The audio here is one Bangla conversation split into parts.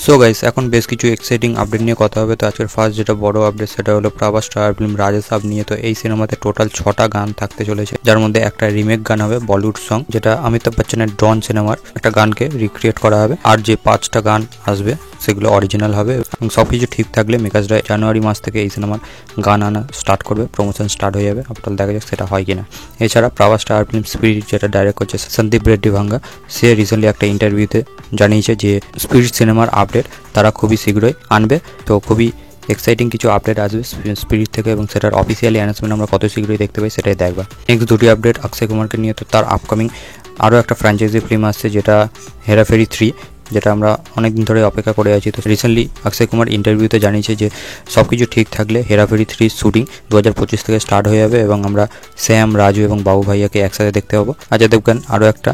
সো গাইস, এখন বেশ কিছু এক্সাইটিং আপডেট নিয়ে কথা হবে। তো আজকের ফার্স্ট যেটা বড় আপডেট সেটা হলো প্রভাস স্টার ফিল্ম রাজা সাব নিয়ে। তো এই সিনেমাতে টোটাল 6টা গান থাকতে চলেছে, যার মধ্যে একটা রিমেক গান হবে বলিউড সং, যেটা অমিতাভ বচ্চনের ডন সিনেমার একটা গানকে রিক্রিয়েট করা হবে। আর যে 5টা গান আসবে সেগুলো অরিজিনাল হবে এবং সবকিছু ঠিক থাকলে মেকার্সরা জানুয়ারি মাস থেকে এই সিনেমার গান আনা স্টার্ট করবে, প্রমোশন স্টার্ট হয়ে যাবে। আপনারা দেখা যাক সেটা হয় কিনা। এছাড়া প্রভাস স্টার ফিল্ম স্পিরিট যেটা ডাইরেক্ট করছে সন্দীপ রেড্ডি ভাঙ্গা, সে রিসেন্টলি একটা ইন্টারভিউতে জানিয়েছে যে স্পিরিট সিনেমার আপডেট তারা খুবই শীঘ্রই আনবে। তো খুবই এক্সাইটিং কিছু আপডেট আসবে স্পিরিট থেকে এবং সেটার অফিসিয়ালি অ্যানাউন্সমেন্ট আমরা কত শীঘ্রই দেখতে পাই সেটাই দেখবা। নেক্সট দুটি আপডেট অক্ষয় কুমারকে নিয়ে। তো তার আপকামিং আরও একটা ফ্র্যাঞ্চাইজি ফিল্ম আসছে যেটা হেরাফেরি 3, যেটা আমরা অনেক দিন ধরে অপেক্ষা করে আছি। তো রিসেন্টলি অক্ষয় কুমার ইন্টারভিউতে জানিয়েছে যে সব কিছু ঠিক থাকলে হেরাফেরি 3 শুটিং 2025 থেকে স্টার্ট হয়ে যাবে এবং আমরা শ্যাম, রাজু এবং বাবু ভাইয়াকে একসাথে দেখতে পাবো। অজয় দেবগন আরও একটা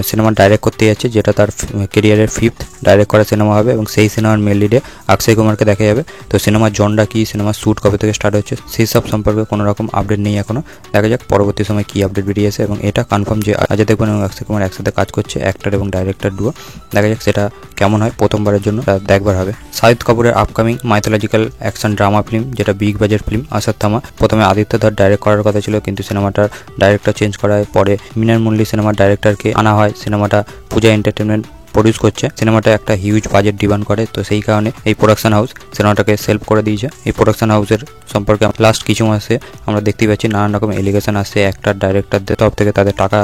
সিনেমা ডাইরেক্ট করতে যাচ্ছে, যেটা তার কেরিয়ারের 5th ডাইরেক্ট করা সিনেমা হবে এবং সেই সিনেমার মেল লিডে অক্ষয় কুমারকে দেখা যাবে। তো সিনেমার জনটা কি, সিনেমার শ্যুট কবে থেকে স্টার্ট হচ্ছে সেই সব সম্পর্কে কোনো রকম আপডেট নেই এখনও। দেখা যাক পরবর্তী সময় কী আপডেট বেরিয়েছে এবং এটা কনফার্ম যে অজয় দেবগন এবং অক্ষয় কুমার একসাথে কাজ করছে, অ্যাক্টর এবং ডাইরেক্টর ডুও। দেখা যাক সেটা কেমন হয়, প্রথমবারের জন্য দেখবার হবে। শাহিদ কাপুরের upcoming mythological action drama film যেটা বিগ বাজেট ফিল্ম অশ্বত্থামা, প্রথমে আদিত্য ধর ডাইরেক্ট করার কথা ছিল, কিন্তু সিনেমাটার ডাইরেক্টর চেঞ্জ করায় পরে মিনার মুরলি সিনেমার ডাইরেক্টরকে আনা হয়। সিনেমাটা পূজা এন্টারটেনমেন্ট প্রডিউস করছে। সিনেমাটা একটা হিউজ বাজেট ডিমান্ড করে, তো সেই কারণে এই প্রোডাকশন হাউস সিনেমাটাকে সেলফ করে দিয়েছে। এই প্রোডাকশন হাউসের সম্পর্কে লাস্ট কিছু মাসে আমরা দেখতেই পাচ্ছি নানান রকম এলিগেশন আসছে, অ্যাক্টর ডাইরেক্টরদের তরফ থেকে তাদের টাকা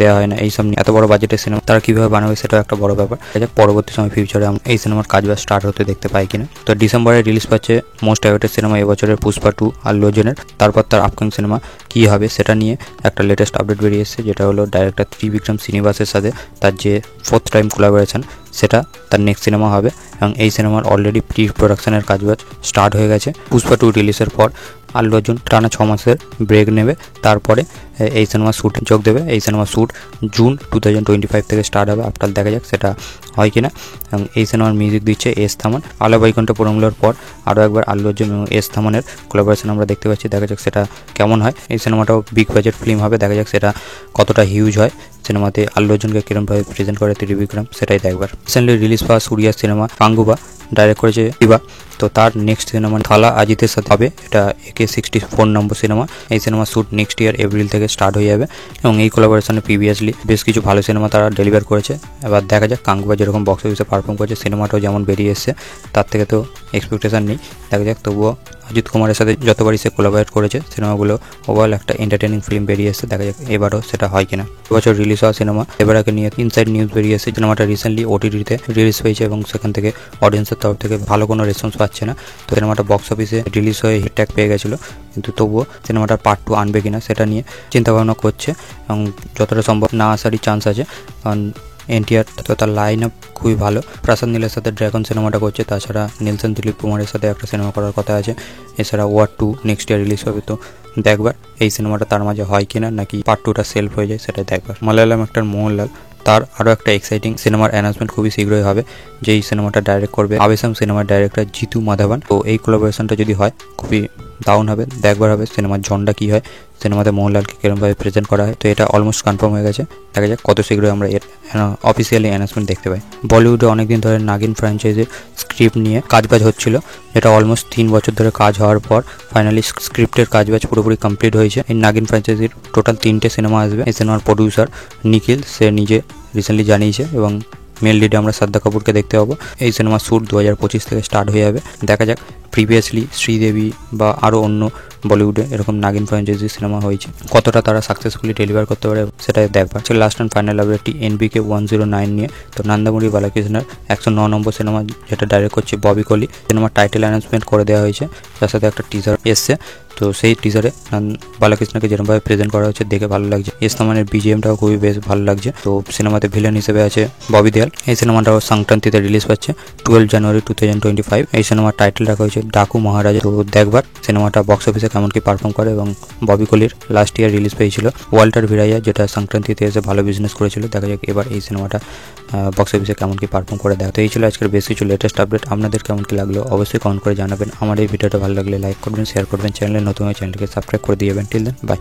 দেওয়া হয় না। এইসব নিয়ে এত বড় বাজেটের সিনেমা তারা কীভাবে বানাবে সেটাও একটা বড় ব্যাপার। পরবর্তী সময় ফিউচারে আমরা এই সিনেমার কাজ স্টার্ট হতে দেখতে পাই কিনা। তো ডিসেম্বরে রিলিজ পাচ্ছে মোস্ট অ্যাওয়েটেড সিনেমা এবছরের পুষ্পা 2 আল্লু অর্জুনের। তারপর তার আপকামিং সিনেমা কী হবে সেটা নিয়ে একটা লেটেস্ট আপডেট বেরিয়ে এসেছে, যেটা হলো ডাইরেক্টর ত্রিবিক্রম শ্রীনিবাসের সাথে তার যে 4th টাইম কোলাবোরেশন সেটা তার নেক্সট সিনেমা হবে এবং এই সিনেমার অলরেডি প্রি প্রোডাকশনের কাজ স্টার্ট হয়ে গেছে। পুষ্পা 2 রিলিজের পর আল্লু অর্জুন টানা 6 মাসের ব্রেক নেবে, তারপরে এই সিনেমার শ্যুটে যোগ দেবে। এই সিনেমার শ্যুট জুন 2025 থেকে স্টার্ট হবে। আপনার দেখা যাক সেটা হয় কিনা। এবং এই সিনেমার মিউজিক দিচ্ছে এস থামান। আলো বৈকুণ্ঠ পুরমলোর পর আরও একবার আল্লু অর্জুন এবং এস থামানের কোলাবোরেশন আমরা দেখতে পাচ্ছি। দেখা যাক সেটা কেমন হয়। এই সিনেমাটাও বিগ বাজেট ফিল্ম হবে, দেখা যাক সেটা কতটা হিউজ হয়। সিনেমাতে আল্লু অর্জুনকে কিরমভাবে প্রেজেন্ট করে ত্রিবিক্রম সেটাই দেখবার। রিসেন্টলি রিলিজ পাওয়া সুরিয়ার সিনেমা গাঙ্গুবা ডাইরেক্ট করেছে দিবা। তো তার নেক্সট সিনেমা থালা আজিতের সাথে হবে, এটা AK 64 নম্বর সিনেমা। এই cinema shoot next year April থেকে স্টার্ট হয়ে যাবে এবং এই কোলাবোরেশনে প্রিভিয়াসলি বেশ কিছু ভালো সিনেমা তারা ডেলিভার করেছে। এবার দেখা যাক গাঙ্গুবা যেরকম বক্স অফিসে পারফর্ম করেছে, সিনেমাটাও যেমন বেরিয়ে এসছে তার থেকে তো এক্সপেকটেশন নেই। দেখা যাক, তবুও অজিত কুমারের সাথে যতবারই সে কোলাবোরেট করেছে সিনেমাগুলো ওভারঅল একটা এন্টারটেনিং ফিল্ম বেরিয়ে এসেছে। দেখা যাক এবারও সেটা হয় কিনা। এবছর রিলিজ হওয়া সিনেমা এবারকে নিয়ে ইনসাইড নিউজ বেরিয়ে এসেছে। সিনেমাটা রিসেন্টলি OTT-তে রিলিজ হয়েছে এবং সেখান থেকে অডিয়েন্সের তরফ থেকে ভালো কোনো রেসপন্স পাচ্ছে না। তো সিনেমাটা বক্স অফিসে রিলিজ হয়ে হিট ট্যাগ পেয়ে গেছিলো, কিন্তু তবুও সিনেমাটার পার্ট 2 আনবে কিনা সেটা নিয়ে চিন্তাভাবনা করছে এবং যতটা সম্ভব না আসারই চান্স আছে, কারণ NTR তো তার লাইন আপ খুবই ভালো। প্রসাদ নীলের সাথে ড্রাগন সিনেমাটা করছে, তাছাড়া নেলসন দিলীপ কুমারের সাথে একটা সিনেমা করার কথা আছে। এছাড়া ওয়ার 2 নেক্সট ইয়ার রিলিজ হবে। তো দেখবার এই সিনেমাটা তার মাঝে হয় কিনা, নাকি পার্ট 2টা সেলফ হয়ে যায় সেটাই দেখবার। মালায়ালাম অ্যাক্টর মোহনলাল, তার আরও একটা এক্সাইটিং সিনেমার অ্যানাউন্সমেন্ট খুবই শীঘ্রই হবে, যেই সিনেমাটা ডাইরেক্ট করবে আবেশাম সিনেমার ডাইরেক্টর জিতু মাধবন। তো এই কোলাবোরেশনটা যদি হয় খুবই দারুণ হবে, দেখবার হবে সিনেমার জনটা কী হয়, সিনেমাতে মোহনলালকে কিরমভাবে প্রেজেন্ট করা হয়। তো এটা অলমোস্ট কনফার্ম হয়ে গেছে, দেখা যাক কত শীঘ্রই আমরা এর অফিসিয়ালি অ্যানাউন্সমেন্ট দেখতে পাই। বলিউডে অনেকদিন ধরে নাগিন ফ্র্যাঞ্চাইজির স্ক্রিপ্ট নিয়ে কাজবাজ হচ্ছিল, যেটা অলমোস্ট 3 বছর ধরে কাজ হওয়ার পর ফাইনালি স্ক্রিপ্টের কাজবাজ পুরোপুরি কমপ্লিট হয়েছে। এই নাগিন ফ্র্যাঞ্চাইজির টোটাল 3টে সিনেমা আসবে। এই সিনেমার প্রডিউসার নিখিল সে নিজে রিসেন্টলি জানিয়েছে এবং মেল লিডে আমরা শ্রদ্ধা কাপুরকে দেখতে পাবো। এই সিনেমার শ্যুট 2025 থেকে স্টার্ট হয়ে যাবে। দেখা যাক প্রিভিয়াসলি শ্রীদেবী বা আরও অন্য বলিউডে এরকম নাগিন ফ্র্যাঞ্চাইজি সিনেমা হয়েছে, কতটা তারা সাকসেসফুলি ডেলিভার করতে পারে সেটাই দেখবার। লাস্ট অ্যান্ড ফাইনাল আপডেটটি NBK 109 নিয়ে। তো নন্দমুরি বালাকৃষ্ণের 109 নম্বর সিনেমা, যেটা ডাইরেক্ট করছে ববি কোহলি। সিনেমার টাইটেল অ্যানাউন্সমেন্ট করে দেওয়া হয়েছে, যার সাথে একটা টিজার এসছে। তো সেই টিজারে বালাকৃষ্ণকে যেরকমভাবে প্রেজেন্ট করা হচ্ছে দেখে ভালো লাগছে। এস থামানের BGMটাও খুবই বেশ ভালো লাগছে। তো সিনেমাতে ভিলেন হিসেবে আছে ববি দেওয়াল। এই সিনেমাটাও সংক্রান্তিতে রিলিজ পাচ্ছে 12 জানুয়ারি 2025। এই সিনেমার টাইটেল রাখা হয়েছে ডাকু মহারাজা। তো দেখবার সিনেমাটা বক্স অফিসে কেমন কি পারফর্ম করে। এবং ববি কোহলির লাস্ট ইয়ার রিলিজ পেয়েছিল ওয়াল্টার ভিরাইয়া, যেটা সংক্রান্তিতে এসে ভালো বিজনেস করেছিল। দেখা যাক এবার এই সিনেমাটা বক্স অফিসে কেমন কি পারফর্ম করে দেখা। তো এই ছিল আজকের বেশ কিছু লেটেস্ট আপডেট। আপনাদের কেমন কি লাগলো অবশ্যই কমেন্ট করে জানাবেন। আমার এই ভিডিওটা ভালো লাগলে লাইক করবেন, শেয়ার করবেন, চ্যানেলে নতুন হয়ে চ্যানেলটিকে সাবস্ক্রাইব করে দিয়ে যাবেন। Till then by.